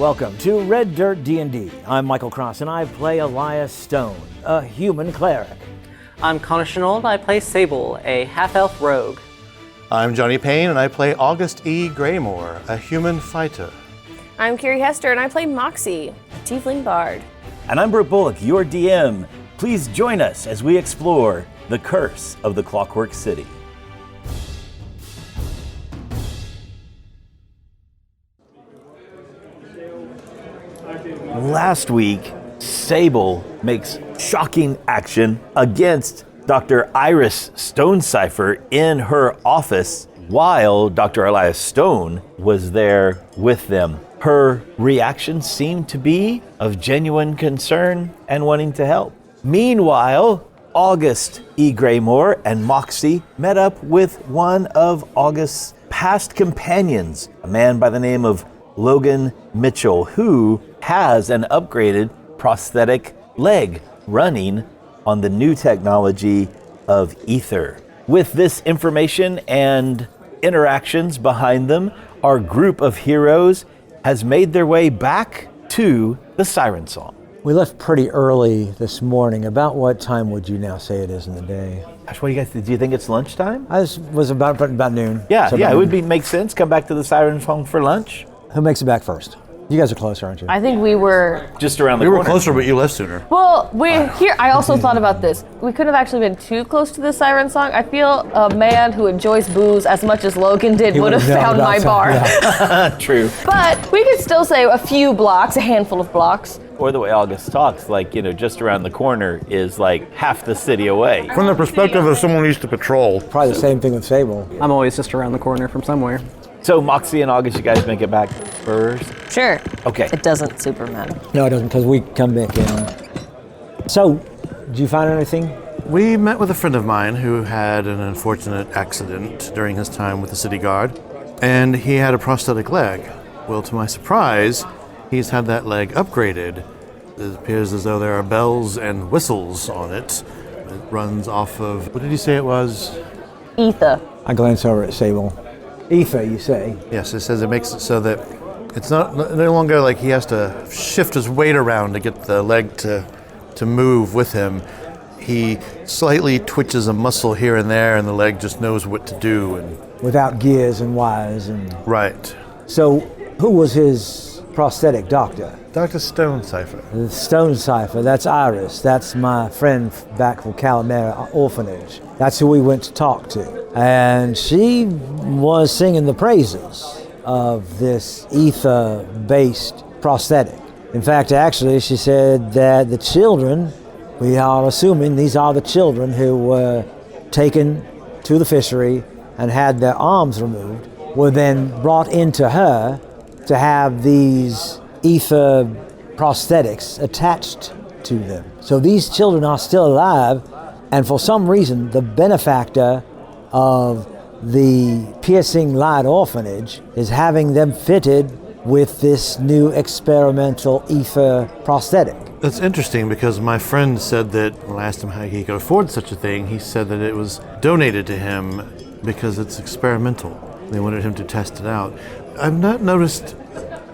Welcome to Red Dirt D&D. I'm Michael Cross and I play Elias Stone, a human cleric. I'm Connor Shenold. I play Sable, a half-elf rogue. I'm Johnny Payne and I play August E. Greymore, a human fighter. I'm Carrie Hester and I play Moxie, a tiefling bard. And I'm Brooke Bullock, your DM. Please join us as we explore the curse of the Clockwork City. Last week, Sable makes shocking action against Dr. Iris Stonecipher in her office while Dr. Elias Stone was there with them. Her reaction seemed to be of genuine concern and wanting to help. Meanwhile, August E. Greymore and Moxie met up with one of August's past companions, a man by the name of Logan Mitchell, who has an upgraded prosthetic leg running on the new technology of Ether. With this information and interactions behind them, our group of heroes has made their way back to the Siren Song. We left pretty early this morning. About what time would you now say it is in the day? Gosh, what do you guys think? Do you think it's lunchtime? It was about noon. Yeah, So it about would noon. make sense. Come back to the Siren Song for lunch. Who makes it back first? You guys are closer, aren't you? I think we were, Just around the We were corner. closer, but you left sooner. well, we're here. I also thought about this. We could have actually been too close to the Siren Song. I feel a man who enjoys booze as much as Logan did would have known found about my some- bar. yeah. True. But we could still say a few blocks, a handful of blocks. Or the way August talks, just around the corner is like half the city away. From the perspective of someone who used to patrol, Probably the same thing with Sable. I'm always just around the corner from somewhere. So Moxie and August, you guys make it back first? Sure. Okay. It doesn't super matter. No, it doesn't, because we come back in. So, did you find anything? we met with a friend of mine who had an unfortunate accident during his time with the city guard, and he had a prosthetic leg. Well, to my surprise, he's had that leg upgraded. It appears as though there are bells and whistles on it. It runs off of, what did you say it was? Ether. I glance over at Sable. Ether, you say? Yes, it says it makes it so that it's not no longer like he has to shift his weight around to get the leg to move with him. He slightly twitches a muscle here and there, and the leg just knows what to do. And Without gears and wires and... right, So, who was his prosthetic doctor? Dr. Stonecipher. The Stonecipher, that's Iris. That's my friend back from Calamera Orphanage. That's who we went to talk to. And she was singing the praises of this ether-based prosthetic. In fact, actually, she said that the children, we are assuming these are the children who were taken to the fishery and had their arms removed, were then brought into her to have these ether prosthetics attached to them. So these children are still alive, and for some reason, the benefactor of the Piercing Light Orphanage is having them fitted with this new experimental ether prosthetic. That's interesting because my friend said that when I asked him how he could afford such a thing, he said that it was donated to him because it's experimental. They wanted him to test it out. I've not noticed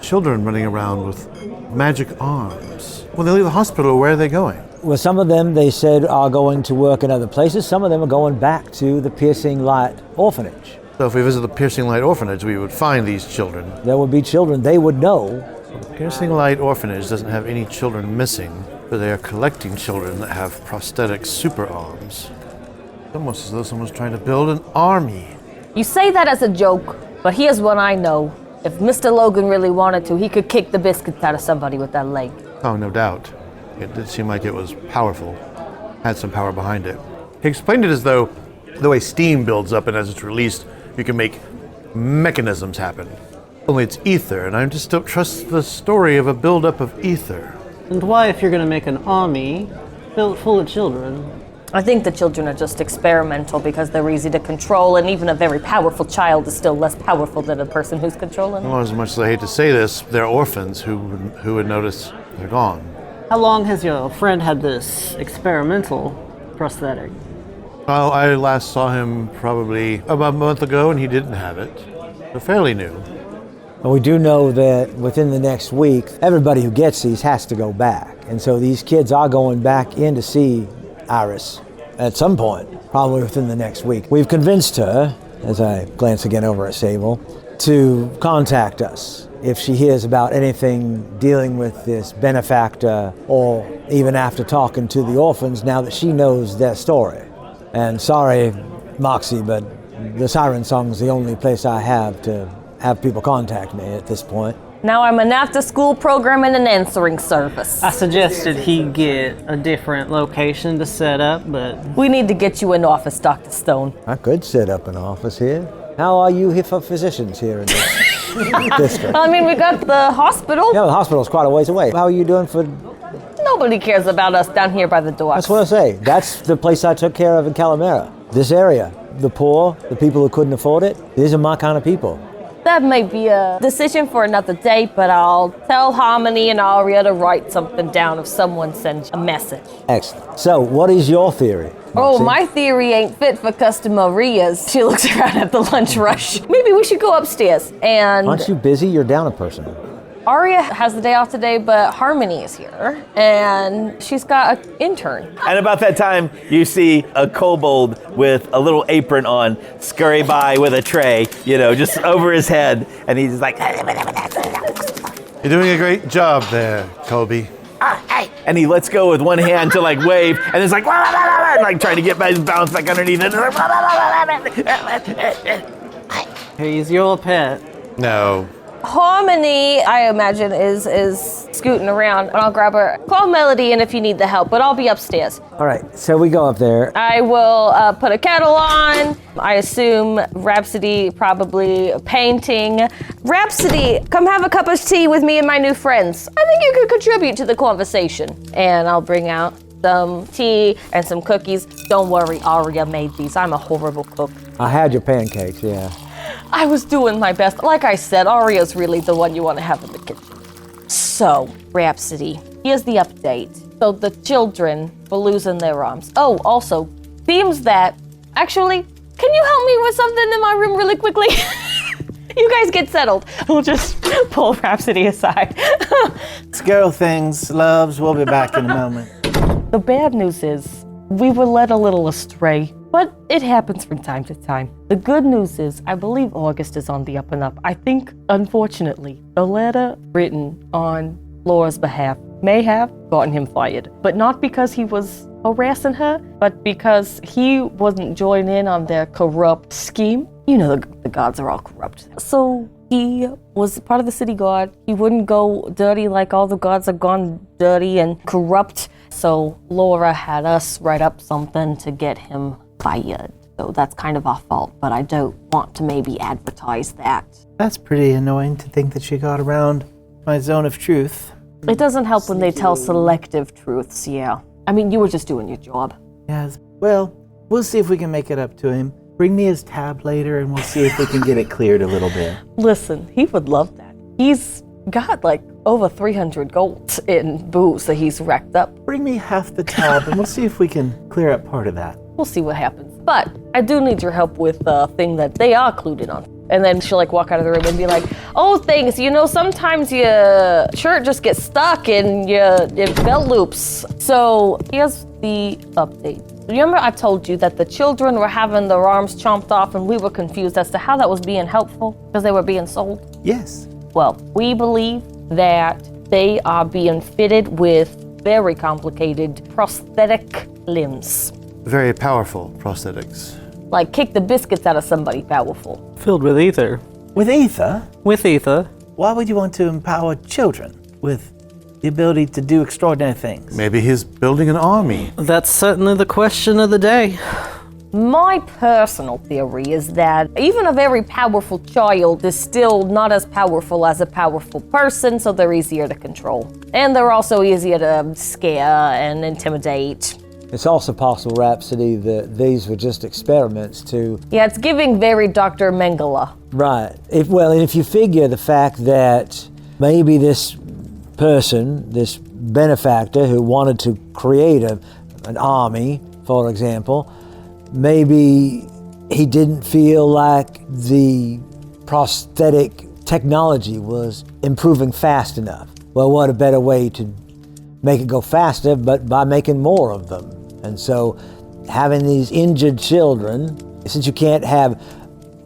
children running around with magic arms. When they leave the hospital, where are they going? Well, some of them, they said, are going to work in other places. Some of them are going back to the Piercing Light Orphanage. So if we visit the Piercing Light Orphanage, we would find these children. There would be children they would know. The Piercing Light Orphanage doesn't have any children missing, but they are collecting children that have prosthetic super arms. It's almost as though someone's trying to build an army. You say that as a joke, but here's what I know. If Mr. Logan really wanted to, he could kick the biscuits out of somebody with that leg. Oh, no doubt. It did seem like it was powerful, had some power behind it. He explained it as though the way steam builds up and as it's released, you can make mechanisms happen. Only it's ether, and I just don't trust the story of a buildup of ether. And why, if you're going to make an army built full of children? I think the children are just experimental because they're easy to control, and even a very powerful child is still less powerful than a person who's controlling them. Well, as much as I hate to say this, they're orphans who would notice they're gone. How long has your friend had this experimental prosthetic? Well, I last saw him probably about a month ago, and he didn't have it. So fairly new. And we do know that within the next week, everybody who gets these has to go back. And so these kids are going back in to see Iris at some point, probably within the next week. We've convinced her, as I glance again over at Sable, to contact us if she hears about anything dealing with this benefactor, or even after talking to the orphans, now that she knows their story. And sorry, Moxie, but the Siren Song is the only place I have to have people contact me at this point. Now I'm an after-school program and an answering service. I suggested he get a different location to set up, but We need to get you an office, Dr. Stone. I could set up an office here. How are you here for physicians here in this district? I mean, we got the hospital. Yeah, the hospital's quite a ways away. How are you doing for... Nobody cares about us down here by the door. That's what I say. That's the place I took care of in Calamera. This area. The poor, the people who couldn't afford it, these are my kind of people. That may be a decision for another day, but I'll tell Harmony and Aria to write something down if someone sends a message. Excellent. So, what is your theory? Oh, Moxie? my theory ain't fit for customarias. She looks around at the lunch rush. Maybe we should go upstairs and... Aren't you busy? You're down a person. Aria has the day off today, but Harmony is here, and she's got an intern. And about that time, you see a kobold with a little apron on scurry by with a tray, just over his head. And he's just like, You're doing a great job there, Colby. and he lets go with one hand to like wave, and it's like, and like trying to get his balance back underneath it. he's your pet. No. Harmony, I imagine, is scooting around, and I'll grab her. Call Melody in if you need the help, but I'll be upstairs. All right, so we go up there. I will put a kettle on. I assume Rhapsody probably painting. Rhapsody, come have a cup of tea with me and my new friends. I think you could contribute to the conversation. And I'll bring out some tea and some cookies. Don't worry, Aria made these. I'm a horrible cook. I had your pancakes, yeah. I was doing my best. Like I said, Aria's really the one you want to have in the kitchen. So, Rhapsody, here's the update. So the children were losing their arms. Oh, also, seems that, actually, can you help me with something in my room really quickly? You guys get settled. We'll just pull Rhapsody aside. girl things, loves, we'll be back in a moment. The bad news is, we were led a little astray, but it happens from time to time. The good news is, I believe August is on the up and up. I think, unfortunately, the letter written on Laura's behalf may have gotten him fired, but not because he was harassing her, but because he wasn't joining in on their corrupt scheme. You know, the gods are all corrupt. So he was part of the city guard. He wouldn't go dirty like all the gods have gone dirty and corrupt. So Laura had us write up something to get him fired. So that's kind of our fault, but I don't want to maybe advertise that. That's pretty annoying to think that she got around my zone of truth. It doesn't help when they tell selective truths, yeah. I mean, you were just doing your job. Yes. Well, we'll see if we can make it up to him. Bring me his tab later and we'll see if we can get it cleared a little bit. Listen, he would love that. He's got like over 300 gold in booze that he's racked up. Bring me half the tab and we'll see if we can clear up part of that. We'll see what happens. But I do need your help with the thing that they are clued in on. And then she'll like walk out of the room and be like, oh, thanks, you know, sometimes your shirt just gets stuck in your belt loops. So here's the update. Remember I told you that the children were having their arms chomped off and we were confused as to how that was being helpful because they were being sold? Yes. Well, we believe that they are being fitted with very complicated prosthetic limbs. Very powerful prosthetics. Like kick the biscuits out of somebody powerful. Filled with ether. With ether? With ether. Why would you want to empower children with the ability to do extraordinary things? Maybe he's building an army. That's certainly the question of the day. My personal theory is that even a very powerful child is still not as powerful as a powerful person, so they're easier to control. And they're also easier to scare and intimidate. It's also possible, Rhapsody, that these were just experiments to... Yeah, it's giving very Dr. Mengele. Right. If you figure the fact that maybe this person, this benefactor who wanted to create an army, for example, maybe he didn't feel like the prosthetic technology was improving fast enough. Well, what a better way to make it go faster but by making more of them. And so having these injured children, since you can't have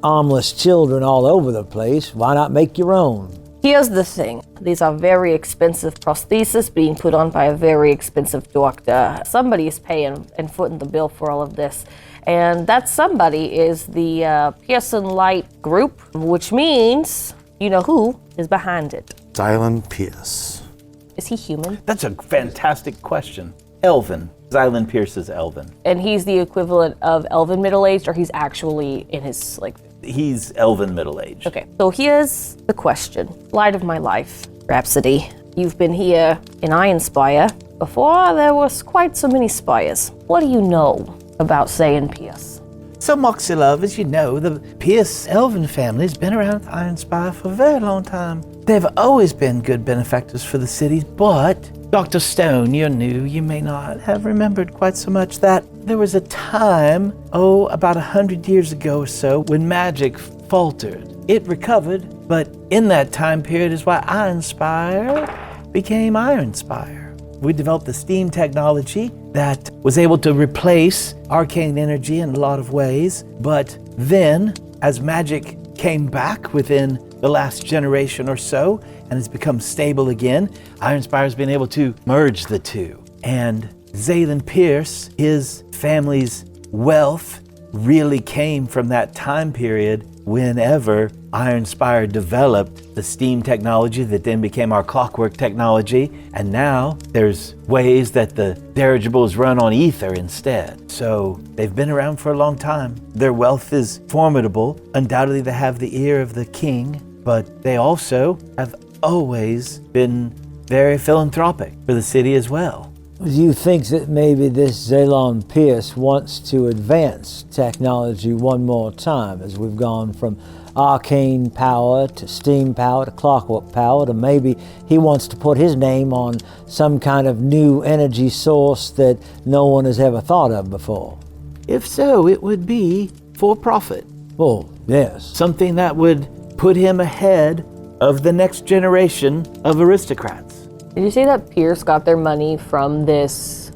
armless children all over the place, why not make your own? Here's the thing. These are very expensive prostheses being put on by a very expensive doctor. Somebody is paying and footing the bill for all of this. And that somebody is the Pearson Light Group, which means you know who is behind it. Dylan Pierce. Is he human? That's a fantastic question. Elven. Zylan Pierce is Elven. And he's the equivalent of Elven middle-aged, or he's actually in his, He's Elven middle-aged. Okay, so here's the question. Light of my life, Rhapsody. You've been here in Ironspire. Before there was quite so many spires. What do you know about Siren Pierce? So, Moxie Love, as you know, the Pierce Elven family's been around Ironspire for a very long time. They've always been good benefactors for the city, but Dr. Stone, you're new, you may not have remembered quite so much that there was a time, about 100 years ago or so, when magic faltered. It recovered, but in that time period is why Ironspire became Ironspire. We developed the steam technology that was able to replace arcane energy in a lot of ways, but then, as magic came back within the last generation or so and has become stable again, Ironspire has been able to merge the two. And Zylan Pierce, his family's wealth really came from that time period whenever Ironspire developed the steam technology that then became our clockwork technology, and now there's ways that the dirigibles run on ether instead. So they've been around for a long time. Their wealth is formidable. Undoubtedly they have the ear of the king, but they also have always been very philanthropic for the city as well. Do you think that maybe this Zylan Pierce wants to advance technology one more time, as we've gone from arcane power to steam power to clockwork power, to maybe he wants to put his name on some kind of new energy source that no one has ever thought of before? If so, it would be for profit. Oh, yes. Something that would put him ahead of the next generation of aristocrats. Did you say that Pierce got their money from this,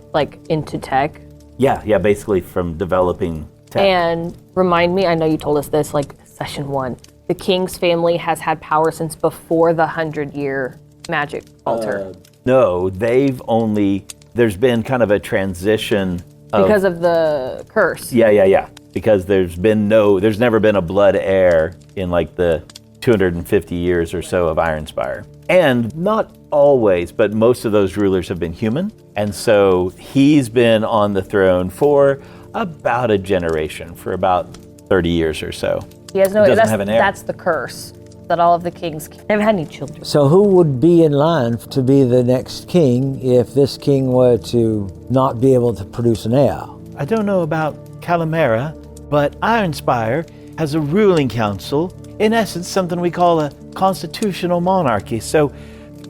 into tech? Yeah, basically from developing tech. And remind me, I know you told us this, session 1. The king's family has had power since before the 100-year magic altar. No, there's been kind of a transition because of the curse. Yeah. Because there's never been a blood heir in the 250 years or so of Ironspire. And not always, but most of those rulers have been human. And so he's been on the throne for about a generation, for about 30 years or so. He has no, doesn't have an heir. That's the curse, that all of the kings never had any children. So who would be in line to be the next king if this king were to not be able to produce an heir? I don't know about Calamera, but Ironspire has a ruling council, in essence something we call a constitutional monarchy. So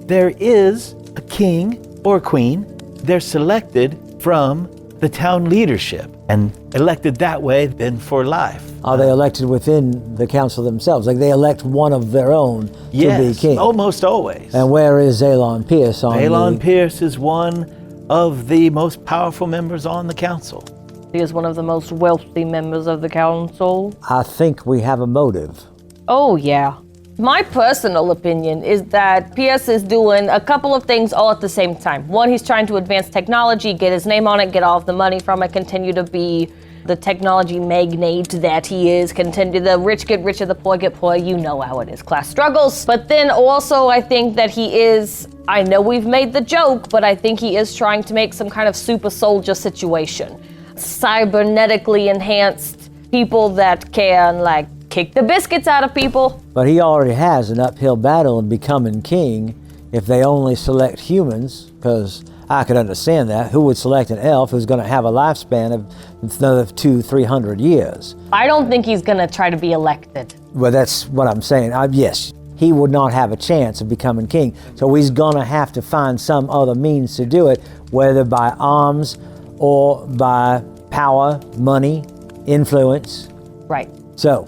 there is a king or queen. They're selected from the town leadership and elected that way then for life. Are they elected within the council themselves? They elect one of their own to be king? Almost always. And where is Zylan Pierce on Zylan Pierce is one of the most powerful members on the council. He is one of the most wealthy members of the council. I think we have a motive. Oh, yeah. My personal opinion is that Pierce is doing a couple of things all at the same time. One, he's trying to advance technology, get his name on it, get all of the money from it, continue to be the technology magnate that he is, continue the rich get richer, the poor get poor. You know how it is, class struggles. But then also I think that he is, I know we've made the joke, but I think he is trying to make some kind of super soldier situation. Cybernetically enhanced people that can kick the biscuits out of people. But he already has an uphill battle in becoming king if they only select humans, because I could understand that. Who would select an elf who's going to have a lifespan of another 200-300 years? I don't think he's going to try to be elected. Well, that's what I'm saying. Yes, he would not have a chance of becoming king. So he's going to have to find some other means to do it, whether by arms or by power, money, influence. Right. So,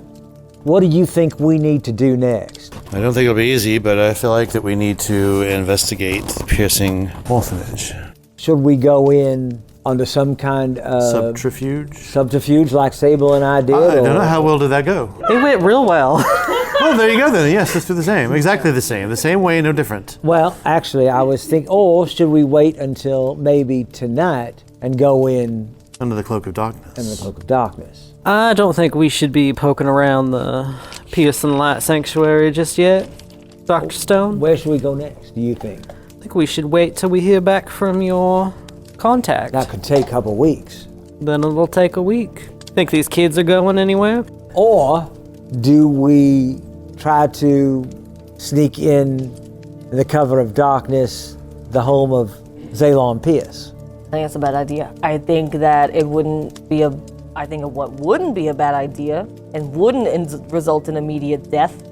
what do you think we need to do next? I don't think it'll be easy, but I feel like that we need to investigate the piercing orphanage. Should we go in under some kind of Subterfuge like Sable and I did? I don't know. How well did that go? It went real well. Well, there you go then. Yes, let's do the same. Exactly the same. The same way, no different. Well, actually, I was thinking, or should we wait until maybe tonight and go in Under the cloak of darkness. under the cloak of darkness? I don't think we should be poking around the Pearson Light Sanctuary just yet, Dr. Stone. Where should we go next, do you think? I think we should wait till we hear back from your contact. That could take a couple of weeks. Then it'll take a week. Think these kids are going anywhere? Or do we try to sneak in the cover of darkness, the home of Zalon Pierce? I think that's a bad idea. I think that it wouldn't be what wouldn't be a bad idea and wouldn't result in immediate death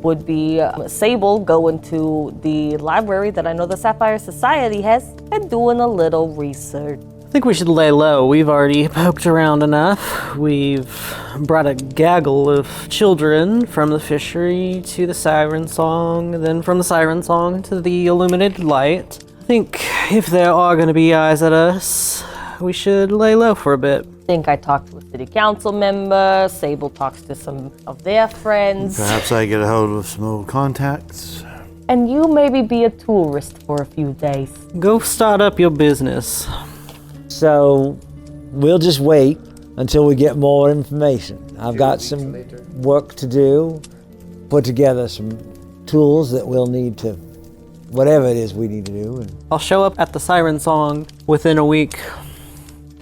would be Sable going to the library that I know the Sapphire Society has and doing a little research. I think we should lay low. We've already poked around enough. We've brought a gaggle of children from the fishery to the Siren Song, then from the Siren Song to the illuminated light. I think if there are going to be eyes at us, we should lay low for a bit. I think I talked to a city council member, Sable talks to some of their friends. Perhaps I get a hold of some old contacts. And you maybe be a tourist for a few days. Go start up your business. So we'll just wait until we get more information. I've got some work to do, put together some tools that we'll need to, whatever it is we need to do. And I'll show up at the Siren Song within a week.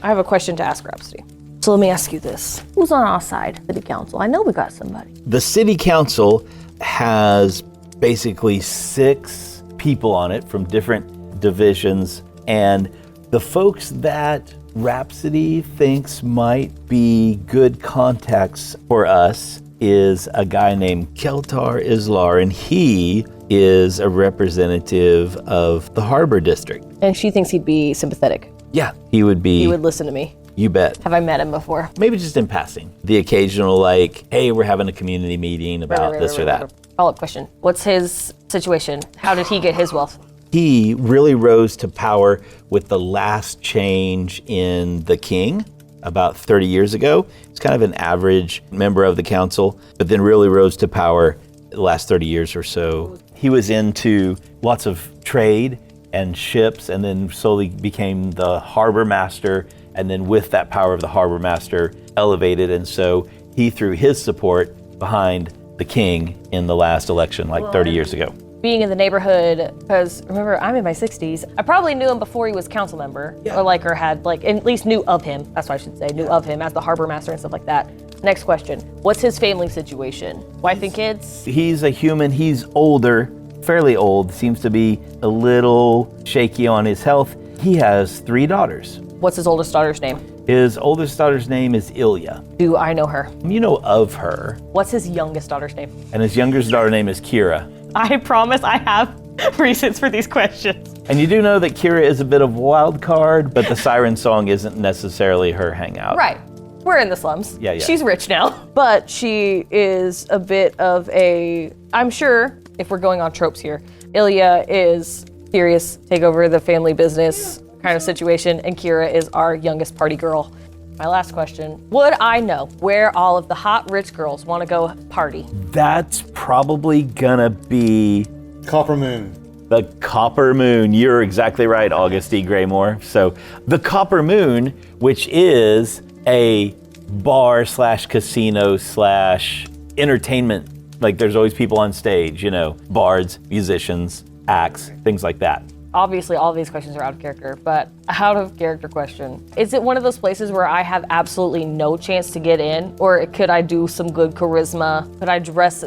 I have a question to ask Rhapsody. So let me ask you this. Who's on our side, city council? I know we got somebody. The city council has basically 6 people on it from different divisions, and the folks that Rhapsody thinks might be good contacts for us is a guy named Keltar Islar, and he is a representative of the Harbor District. And she thinks he'd be sympathetic. Yeah, he would be. He would listen to me. You bet. Have I met him before? Maybe just in passing. The occasional, like, hey, we're having a community meeting about this or that. Follow-up question. What's his situation? How did he get his wealth? He really rose to power with the last change in the king about 30 years ago. He's kind of an average member of the council, but then really rose to power the last 30 years or so. He was into lots of trade and ships, and then slowly became the harbor master, and then with that power of the harbor master, elevated, and so he threw his support behind the king in the last election, like 30 years ago. Being in the neighborhood, because remember, I'm in my 60s. I probably knew him before he was council member, or had at least knew of him. That's what I should say, knew of him as the harbor master and stuff like that. Next question, what's his family situation? Wife and kids? He's a human, he's older, fairly old, seems to be a little shaky on his health. He has 3 daughters. What's his oldest daughter's name? His oldest daughter's name is Ilya. Do I know her? You know of her. What's his youngest daughter's name? And his youngest daughter's name is Kira. I promise I have reasons for these questions. And you do know that Kira is a bit of a wild card, but the Siren Song isn't necessarily her hangout. Right. We're in the slums. Yeah. She's rich now. But she is a bit of a, I'm sure, if we're going on tropes here, Ilya is serious, take over the family business kind of situation, and Kira is our youngest party girl. My last question, would I know where all of the hot rich girls want to go party? That's probably gonna be Copper Moon. the Copper Moon. You're exactly right, August E. Graymore. So the Copper Moon, which is a bar / casino / entertainment. Like there's always people on stage, bards, musicians, acts, things like that. Obviously, all of these questions are out of character, but out of character question. Is it one of those places where I have absolutely no chance to get in? Or could I do some good charisma? Could I dress,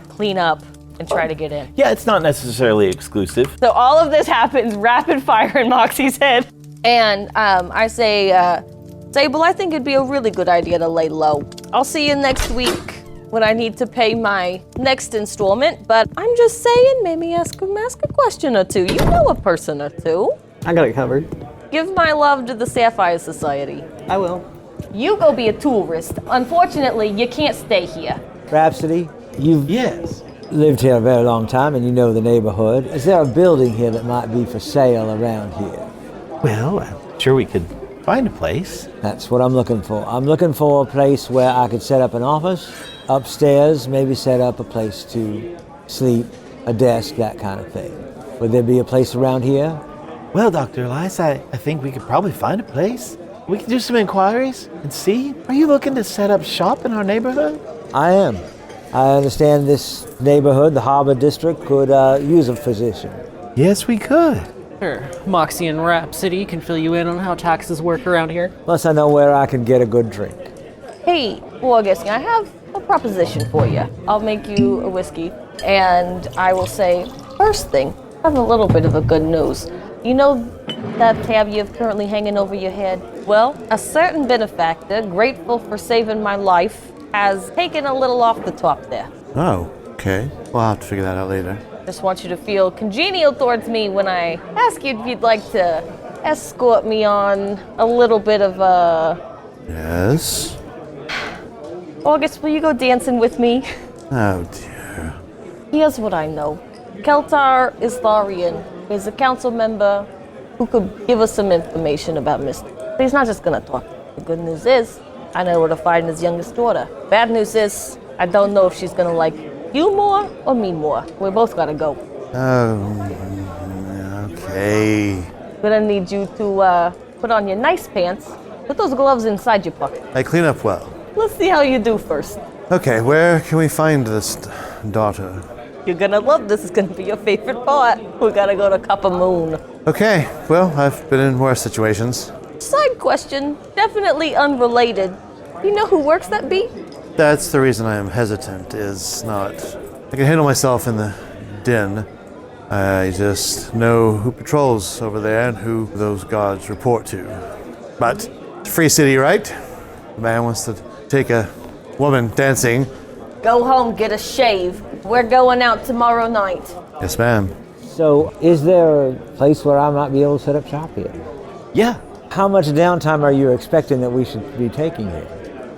clean up and try to get in? Yeah, it's not necessarily exclusive. So all of this happens rapid fire in Moxie's head. And I say, Sable, I think it'd be a really good idea to lay low. I'll see you next week when I need to pay my next installment, but I'm just saying, maybe ask a question or two. You know a person or two. I got it covered. Give my love to the Sapphire Society. I will. You go be a tourist. Unfortunately, you can't stay here. Rhapsody, you've Yes. lived here a very long time and you know the neighborhood. Is there a building here that might be for sale around here? Well, I'm sure we could find a place. That's what I'm looking for. I'm looking for a place where I could set up an office, upstairs, maybe set up a place to sleep, a desk, that kind of thing. Would there be a place around here? Well, Dr. Elias, I think we could probably find a place. We can do some inquiries and see. Are you looking to set up shop in our neighborhood? I am. I understand this neighborhood, the Harbor District, could use a physician. Yes, we could. Sure. Moxie and Rhapsody can fill you in on how taxes work around here. Plus I know where I can get a good drink. Hey, August, I have a proposition for you. I'll make you a whiskey, and I will say, first thing, I have a little bit of a good news. You know that tab you have currently hanging over your head? Well, a certain benefactor, grateful for saving my life, has taken a little off the top there. Oh, okay. We'll have to figure that out later. Just want you to feel congenial towards me when I ask you if you'd like to escort me on a little bit of a... Yes? August, will you go dancing with me? Oh, dear. Here's what I know. Keltar Istharian is a council member who could give us some information about Mr. But he's not just gonna talk. The good news is, I know where to find his youngest daughter. Bad news is, I don't know if she's gonna like you more or me more. We both gotta go. Oh, okay. Gonna need you to put on your nice pants, put those gloves inside your pocket. I clean up well. Let's see how you do first. Okay, where can we find this daughter? You're gonna love this. It's gonna be your favorite part. We gotta go to Copper Moon. Okay, well, I've been in worse situations. Side question, definitely unrelated. You know who works that beat? That's the reason I am hesitant, is not... I can handle myself in the den. I just know who patrols over there and who those guards report to. But, it's a free city, right? The man wants to take a woman dancing. Go home, get a shave. We're going out tomorrow night. Yes, ma'am. So is there a place where I might be able to set up shop here? Yeah, How much downtime are you expecting that we should be taking here?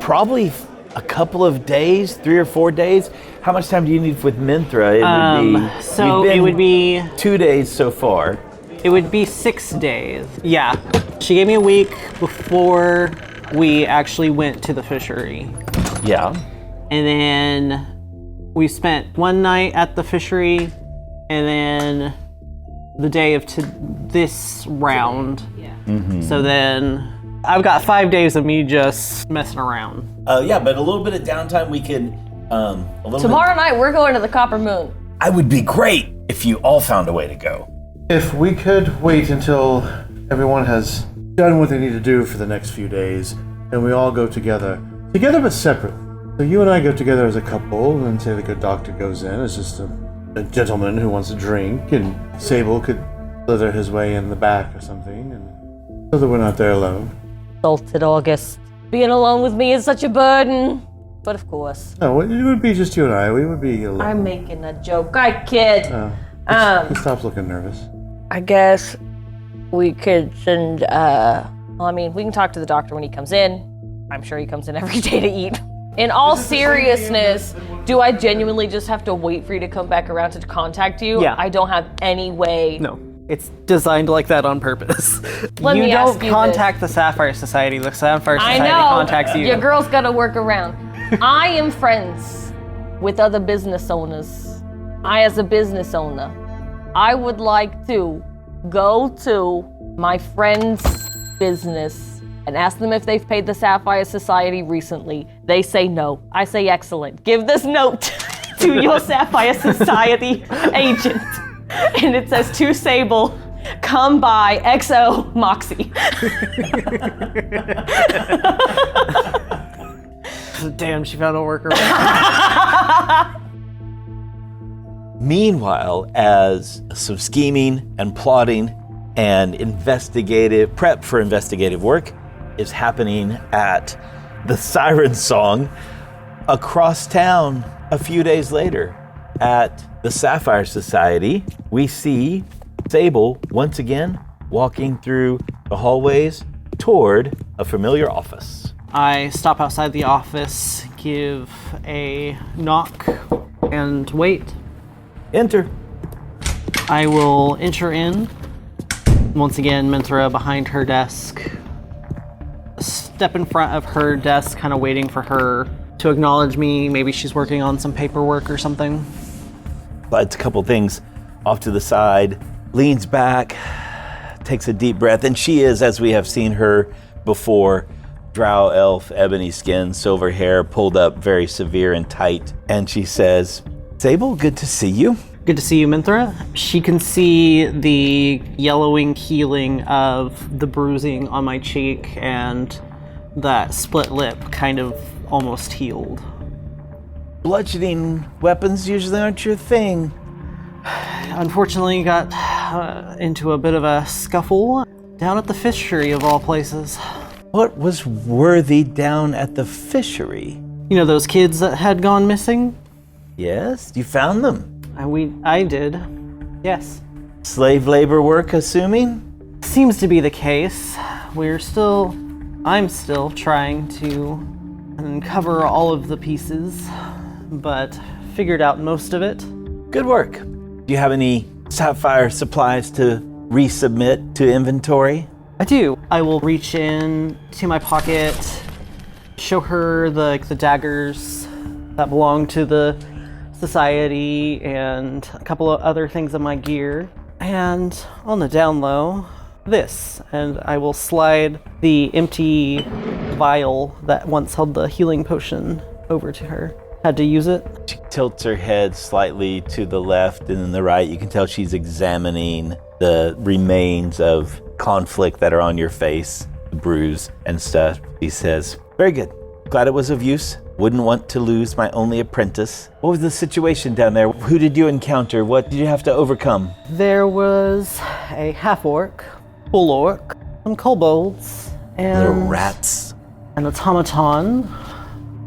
probably a couple of days, 3 or 4 days. How much time do you need with Minthra? It would be 2 days so far. It would be 6 days. Yeah. She gave me a week before we actually went to the fishery. Yeah. And then we spent one night at the fishery, and then the day of this round. So then I've got 5 days of me just messing around. Yeah, but a little bit of downtime we can. Tomorrow night, we're going to the Copper Moon. I would be great if you all found a way to go. If we could wait until everyone has done what they need to do for the next few days, and we all go together but separate. So you and I go together as a couple, and say the good doctor goes in as just a gentleman who wants a drink, and Sable could slither his way in the back or something, and so that we're not there alone. Salted August. Being alone with me is such a burden. But of course. No, it would be just you and I. We would be alone. I'm making a joke. I kid. He stops looking nervous. I guess we could send, we can talk to the doctor when he comes in. I'm sure he comes in every day to eat. In all seriousness, do I genuinely just have to wait for you to come back around to contact you? Yeah. I don't have any way. No, it's designed like that on purpose. Let me ask you contact the Sapphire Society. The Sapphire I Society know. contacts you. Your girl's gotta work around. I am friends with other business owners. As a business owner, I would like to go to my friend's business and ask them if they've paid the Sapphire Society recently. They say no. I say excellent. Give this note to your Sapphire Society agent. And it says, to Sable, come by XO Moxie. Damn, she found a workaround. Meanwhile, as some scheming and plotting and prep for investigative work is happening at the Siren Song across town a few days later at the Sapphire Society, we see Sable once again walking through the hallways toward a familiar office. I stop outside the office, give a knock, and wait. Enter. I will enter in. Once again, Minthra behind her desk. Step in front of her desk, kind of waiting for her to acknowledge me. Maybe she's working on some paperwork or something. Slides a couple things off to the side, leans back, takes a deep breath, and she is, as we have seen her before, drow elf, ebony skin, silver hair, pulled up very severe and tight. And she says, Sable, good to see you. Good to see you, Minthra. She can see the yellowing healing of the bruising on my cheek and that split lip kind of almost healed. Bludgeoning weapons usually aren't your thing. Unfortunately, got into a bit of a scuffle down at the fishery of all places. What was worthy down at the fishery? You know those kids that had gone missing? Yes, you found them. I did. Yes. Slave labor work, assuming? Seems to be the case. I'm still trying to uncover all of the pieces, but figured out most of it. Good work. Do you have any sapphire supplies to resubmit to inventory? I do. I will reach in to my pocket, show her the daggers that belong to the society and a couple of other things in my gear. And on the down low, this. And I will slide the empty vial that once held the healing potion over to her. Had to use it. She tilts her head slightly to the left and then the right. You can tell she's examining the remains of conflict that are on your face, the bruise and stuff. He says, very good. Glad it was of use. Wouldn't want to lose my only apprentice. What was the situation down there? Who did you encounter? What did you have to overcome? There was a half-orc, full-orc, some kobolds, and Little rats. an automaton,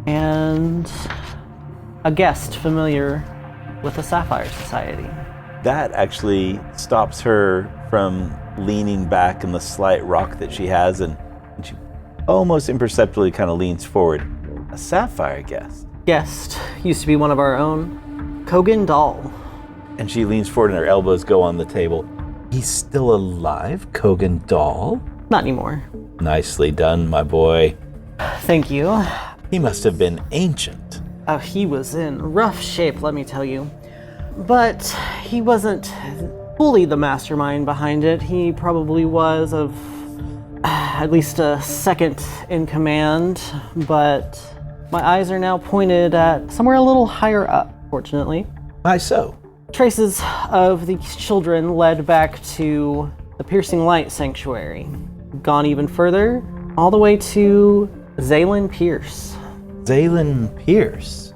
and a guest familiar with the Sapphire Society. That actually stops her from leaning back in the slight rock that she has, and she almost imperceptibly kind of leans forward. A sapphire guest. Guest used to be one of our own, Kogan Dahl. And she leans forward and her elbows go on the table. He's still alive, Kogan Dahl? Not anymore. Nicely done, my boy. Thank you. He must have been ancient. Oh, he was in rough shape, let me tell you. But he wasn't fully the mastermind behind it. He probably was of at least a second in command, but my eyes are now pointed at somewhere a little higher up, fortunately. Why so? Traces of these children led back to the Piercing Light Sanctuary. Gone even further, all the way to Zaylen Pierce. Zaylen Pierce?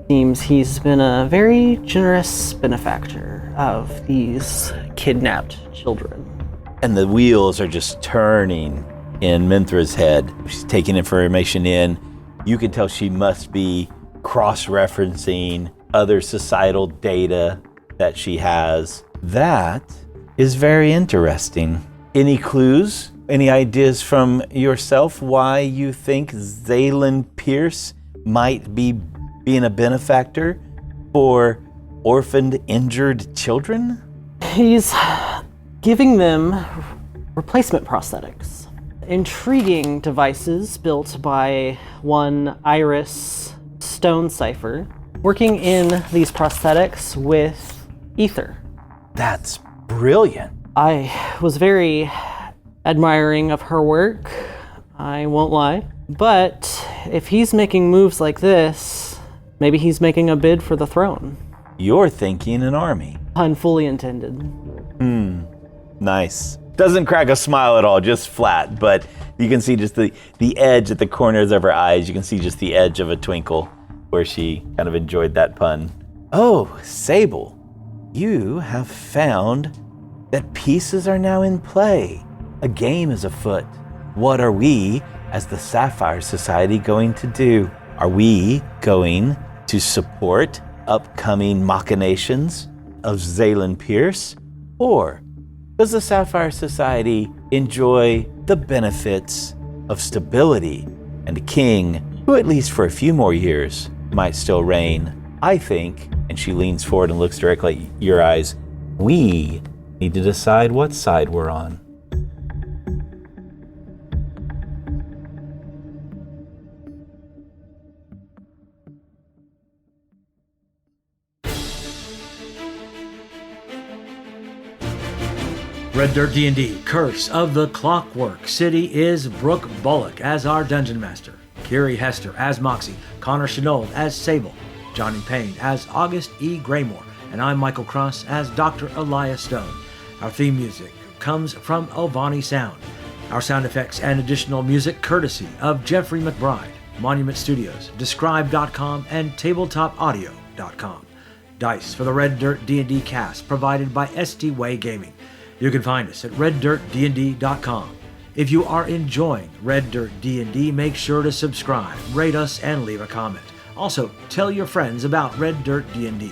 Seems he's been a very generous benefactor of these kidnapped children. And the wheels are just turning in Minthra's head. She's taking information in. You can tell she must be cross-referencing other societal data that she has. That is very interesting. Any clues? Any ideas from yourself why you think Zaylen Pierce might be being a benefactor for orphaned, injured children? He's giving them replacement prosthetics. Intriguing devices built by one Iris Stonecipher, working in these prosthetics with ether. That's brilliant. I was very admiring of her work, I won't lie. But if he's making moves like this, maybe he's making a bid for the throne. You're thinking an army. Pun fully intended. Nice. Doesn't crack a smile at all, just flat, but you can see just the edge at the corners of her eyes. You can see just the edge of a twinkle where she kind of enjoyed that pun. Oh, Sable, you have found that pieces are now in play. A game is afoot. What are we, as the Sapphire Society, going to do? Are we going to support upcoming machinations of Zaylen Pierce? Or does the Sapphire Society enjoy the benefits of stability and a king who, at least for a few more years, might still reign? I think And she leans forward and looks directly at your eyes. We need to decide what side we're on. Red Dirt D&D Curse of the Clockwork City is Brooke Bullock as our Dungeon Master, Kiri Hester as Moxie, Connor Shenold as Sable, Johnny Payne as August E. Graymore, and I'm Michael Cross as Dr. Elias Stone. Our theme music comes from Ovani Sound. Our sound effects and additional music courtesy of Jeffrey McBride, Monument Studios, Describe.com, and TabletopAudio.com. Dice for the Red Dirt D&D cast provided by ST Way Gaming. You can find us at reddirtdnd.com. If you are enjoying Red Dirt D&D, make sure to subscribe, rate us, and leave a comment. Also, tell your friends about Red Dirt D&D.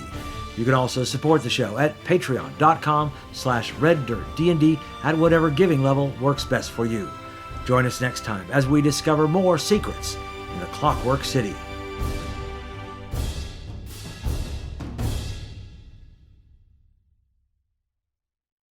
You can also support the show at patreon.com/reddirtdnd at whatever giving level works best for you. Join us next time as we discover more secrets in the Clockwork City.